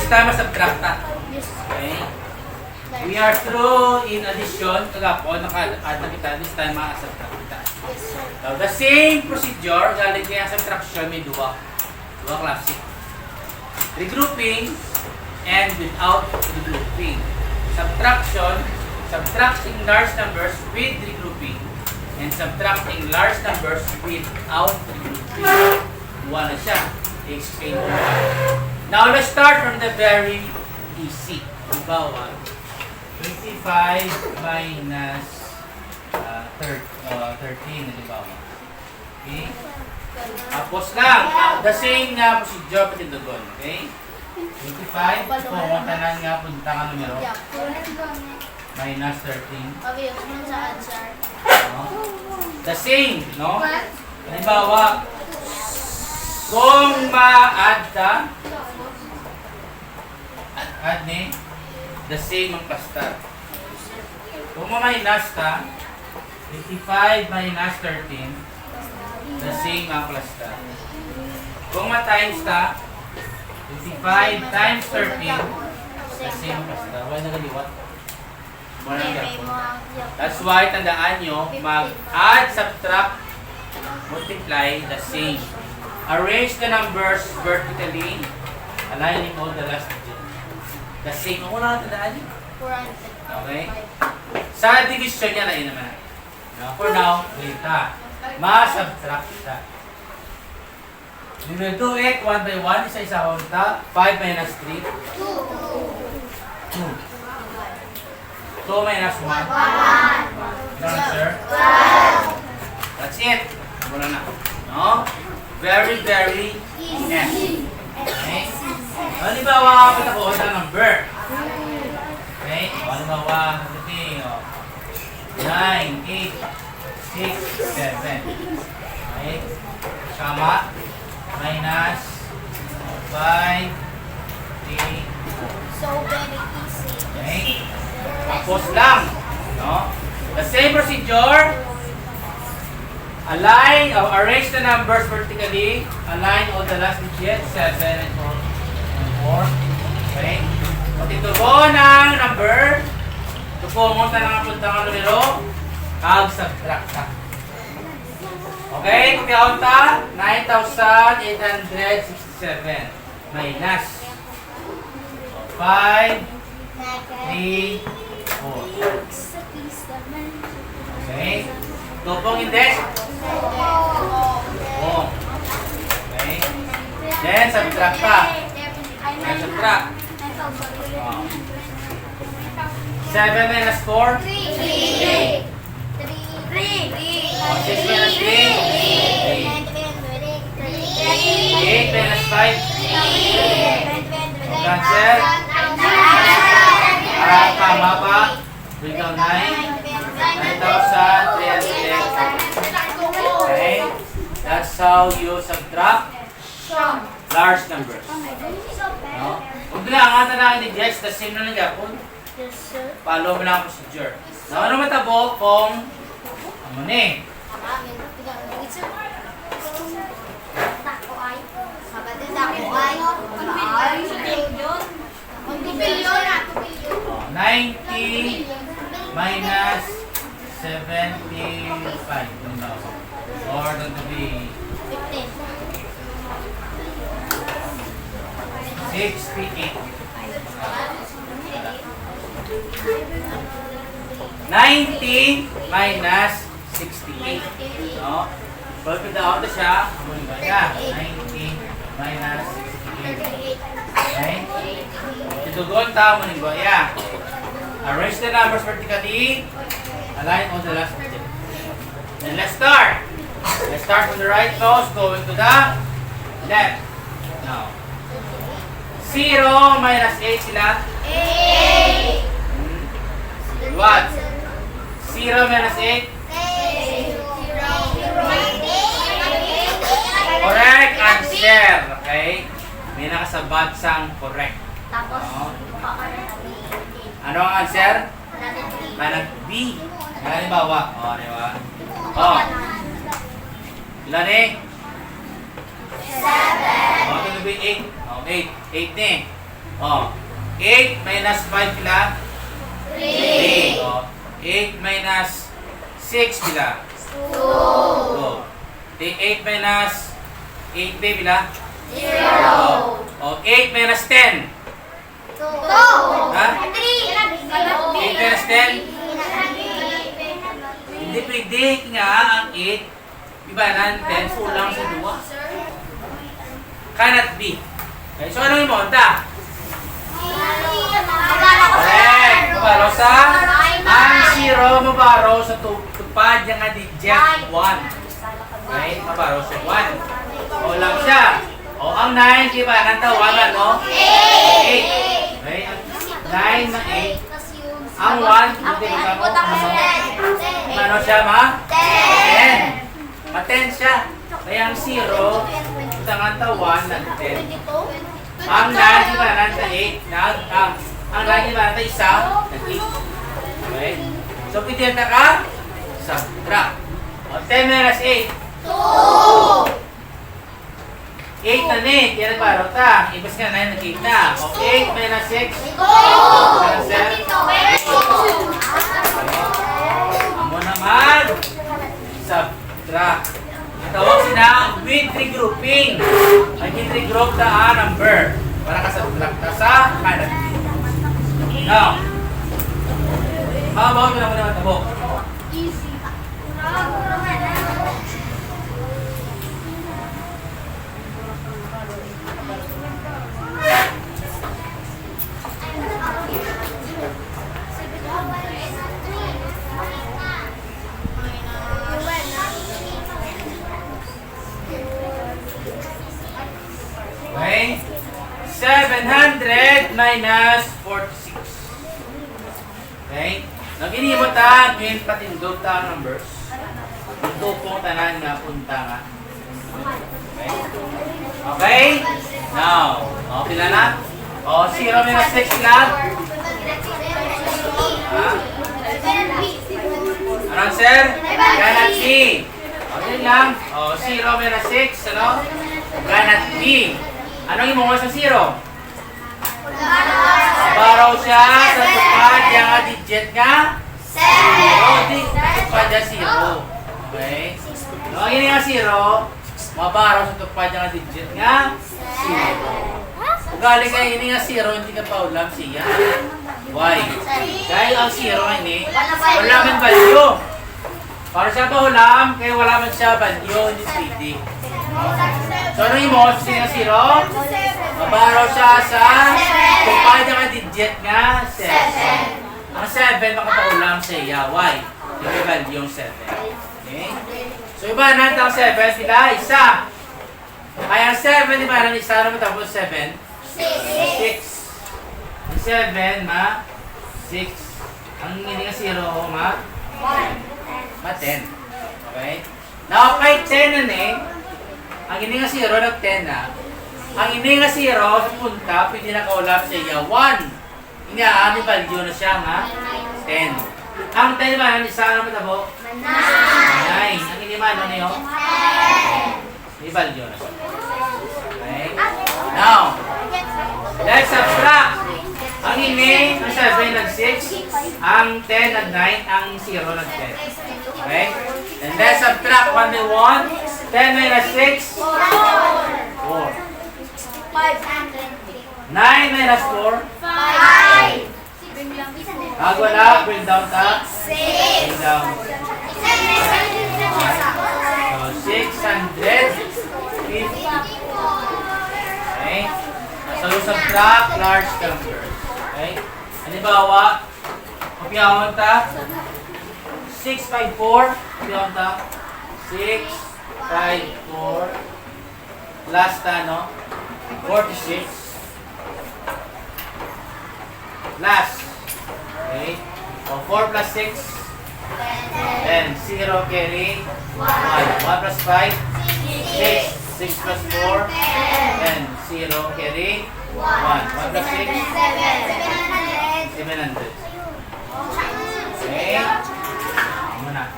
Gusto tayo masubtract na. Okay? We are through in addition. Kagapon, naka-add na kita. This time, makasubtract kita. So, the same procedure, galing kaya subtraction, may dua klase. Regrouping and without regrouping. Subtraction, subtracting large numbers with regrouping and subtracting large numbers without regrouping. Wala siya. I-explain ko. Now, let's start from the very easy. Halimbawa, 25 minus 13, halimbawa. Okay? Tapos lang, the same nga procedure pati doon. Okay? 25, kung tanan nga punta nga numero. Minus 13. The same, no? Halimbawa, kung ma-add ka, add ni, the same ang cluster. Kung ma-minus ka, 55 minus 13, the same ang cluster. Kung ma-times ka, 55 times 13, the same ang cluster. Why nagaliwat? That's why, tandaan nyo, mag-add, subtract, multiply, the same. Arrange the numbers vertically, aligning all the last digit. The same. Ang una lang tandaan nyo. Okay? Sa division niya na yun naman. For now, wait ha. Ma-subtract siya. We will do it one by one. Isa-isa ko kita. 5 minus 3. 2. 2 minus 1. 1. Answer? 12. That's it. Muna na. No? Very, very easy. Okay? Halimbawa, kapit ako sa number. Okay? Halimbawa, sasabihin, 9, 8, 6, 7. Okay? Kama, minus, 5, 3, 4. So very easy. Okay? Tapos lang. No? The same procedure. Align or arrange the numbers vertically. Align all the last digits, 7 and 4. Okay? Pag itubo ng number, tupungon na lang ang puntang numero, kag-subtract ka. Okay? Kung ta, 9,867 minus 5, 3, 4. Okay? Tupong index. Oh. Okay. Then, subtract pa. Then, subtract. 7 minus 4? 3. 6 minus 3? 8 minus 5? Cancel? Tama pa. Bring down 9. 9,300. Okay? That's how you subtract large numbers. No? Kung bilangatan na ni Jess, the same na nagyapon. Follow mo lang ang procedure. Now, ano matabo kung ano ni? Oh, 90 minus 75. Or going to be 68. 90 minus 68. No? Pag pindaon na siya, amunin ba niya? 90 minus 68. Okay? Itugon ta, amunin ba niya? Arrange the numbers vertically. Align on the last digit. Then let's start. Let's start from the right nose, going to the left. Now, 0 minus 8 sila? 8. What? 0 minus 8? 0. Correct answer. Okay? May nakasabat sang correct. Tapos, ano ang answer? Manag B. Halimbawa. O, di ba? O. Ilan eh? 7. O, ito na ba 8? O, 8. 8 na eh. Oh, 8 minus 5 pila? 3. Oh, 8 minus 6 pila? 2. Oh, 8 minus 8 pila? 0. Oh, 8 minus 10? 2. Ha? 3. 8 minus 10? Hindi pwede nga ang 8. Iba na 10 kulang sa 2. Cannot be. Okay, so ano yung monta? Correct. Mabaro sa ang 0 mabaro sa tupad yung digit 1. Okay, mabaro sa 1. O lang siya. O ang 9, diba? Nang tawanan, no? 8. Okay, ang 9 na 8. Ang 1, hindi ba mo? Ano siya, ma? 10. Ma-10 siya. Kaya ang 0, ang tawan ng 10. Ang 9, diba? Nang 8. Ang 9, diba? Nang 1, nag 8. Okay? So, pwede na ka? Subtract. O, 10 minus 8. 8 na ni, yan nagbaro ta. Ibas nga 9 nag-8 na. O 8 minus 6. Minus 7. Amo naman. Subtract. Tawag sila with regrouping. Ang regroup ta a number. Para ka subtract ta sa kanan. Now. Mabaw mo na muna matabok. Easy. Okay? 700 minus 46. Okay? Naginibot ta, ngayon patindog ta ang numbers. Ito pong tanan nga punta nga. Okay? Okay? Now, o, pila na? O, 0 minus 6 lang. Ha? Ano, sir? Cannot be. O, yun lang. O, 0 minus 6, ano? Cannot be. Anong imungo sa 0? Baraw siya sa tupad yung digit nga? 0. Di, tupad yung 0. Okay? So, ang yun nga 0, mabaraw sa tupad yung digit nga? 0. Kung galing kayo yun nga 0, hindi ka pa ulam siya. Why? Dahil ang 0 ini, wala man value. Para siya pa ulam, kaya wala man siya value, hindi pwede. So, ano yung mo? Siya 0? Mabaraw siya sa tupad yung digit nga 7. Ang 7, makapaulam sa iya. Why? Yung value yung 7. Okay? So, iba natin ang 7, sila, isa. Kaya ang 7, di ba, ang isa naman tapos 7? 6. Ang 7, ma? 6. Ang hindi nga 0, ma? 1. Ma, 10. Okay? Now, kahit 10 na eh, ang hindi nga 0, nag-10 na. Ang hindi nga 0, sa punta, pwede na kaulap sa iya, 1. Hindi nga, ano value na siya, ma? 10. Ang 10 ba, ang isa naman tabo? 9. Ang hindi ba, ano niyo? 10. May value na siya. Okay? Now, let's subtract. Ang ini, ang 7 nag-6, ang 10 nag-9, ang 0 nag-10. Okay? And let's subtract 1 by 1. 10 minus 6? 4. 9 minus 4? 5. Wala, bring down ta? 6. Bring down. So, 650. Okay? So, subtract large numbers. Okay? Halimbawa, kopyawan ta? 654. Kopyawan ta? 6, 5, 4, last no? 46. Last. Okay? So, 4 plus 6, 10. 0 carry, 1. 1 plus 5, 6. 6 plus 4, 10. 0 carry, 1. 1 plus 6, 700. Okay? Muna.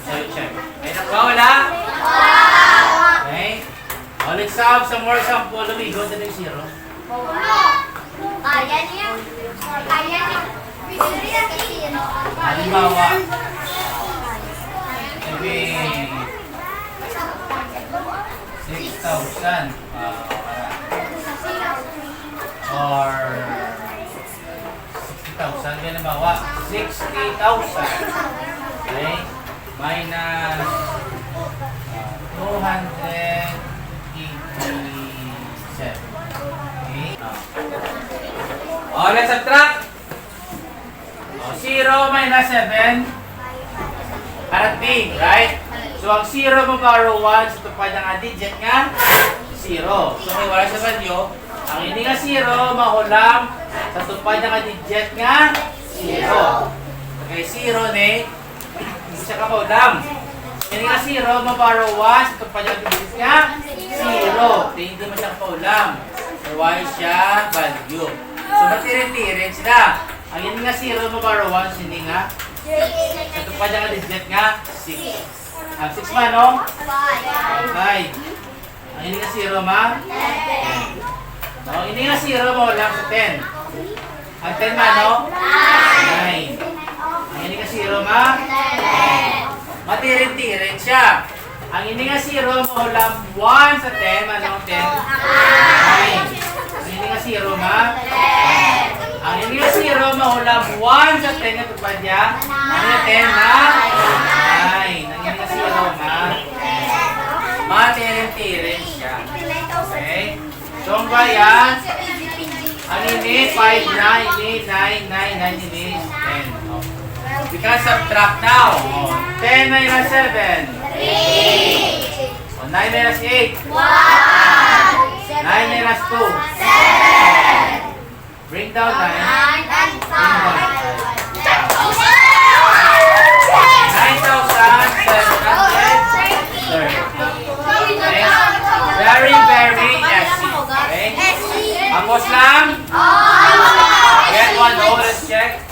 So, check. May nakuha wala? Okay? Let's have some more sample. Lumigo, dali 0. Kaya niya. Kaya niya. Halimbawa, maybe 6,000 or 60,000. Halimbawa, 60,000. Okay? Minus 287. Okay? Let's subtract. 0 minus 7. Parating, right? So, ang 0 mo power 1 sa tupad ng digit nga 0. So, may wala sa value. Ang hindi nga 0, mahulam sa tupad ng digit nga 0. Okay, 0 ni hindi siya kamulam. Hindi nga 0, mo power 1 sa tupad ng digit nga 0. Hindi mo siya kaulam. So, why siya value. So, matirin-tirin sila. Ang hindi nga 0 mo power 1, hindi nga sa tupad ng digit nga 6. Ang 6 man, no? 5. Ang hindi nga 0 ma? 10. No, hindi nga 0 mo lang sa 10. Ang 10 man, no? 9. Ang hindi nga 0 ma? 10. Matirin-tirin siya. Ang hindi nga 0 mo lang 1 sa 10. Ano 10? 9. Ang hindi nga 0 ma? 10. Ang hindi nga 0 mo lang 1 sa 10 na tupad niya. Ano yung 10 na? 9. Ang hindi nga 0 ma? Matirin-tirin siya. Okay? So, ang bayan, ang ini 5, 9, 9, 9, 9, 9, ini 10. We can subtract now. 10 minus 7. 3. 9 minus 8. 1. 9 minus 2. 7. Bring down 9. 9,730. Very, very easy. Okay? Tapos lang. Get one over. Let's check.